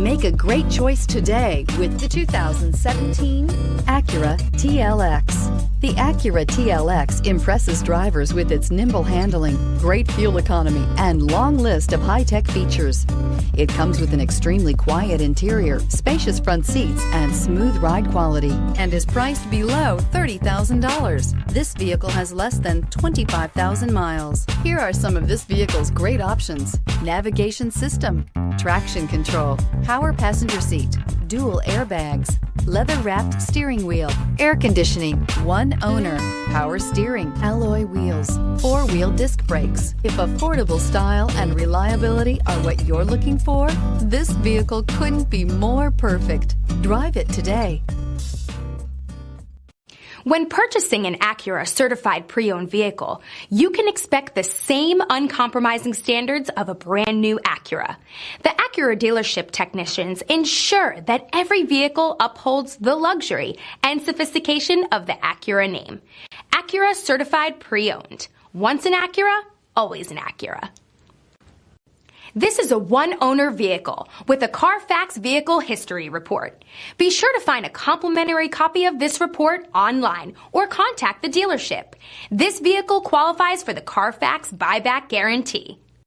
Make a great choice today with the 2017 Acura TLX. The Acura TLX impresses drivers with its nimble handling, great fuel economy, and long list of high-tech features. It comes with an extremely quiet interior, spacious front seats, and smooth ride quality, and is priced below $30,000. This vehicle has less than 25,000 miles. Here are some of this vehicle's great options: navigation system, traction control, power passenger seat, dual airbags, leather-wrapped steering wheel, air conditioning, one owner, power steering, alloy wheels, four-wheel disc brakes. If affordable style and reliability are what you're looking for, this vehicle couldn't be more perfect. Drive it today. When purchasing an Acura certified pre-owned vehicle, you can expect the same uncompromising standards of a brand new Acura. The Acura dealership technicians ensure that every vehicle upholds the luxury and sophistication of the Acura name. Acura certified pre-owned. Once an Acura, always an Acura. This is a one-owner vehicle with a Carfax Vehicle History Report. Be sure to find a complimentary copy of this report online or contact the dealership. This vehicle qualifies for the Carfax Buyback Guarantee.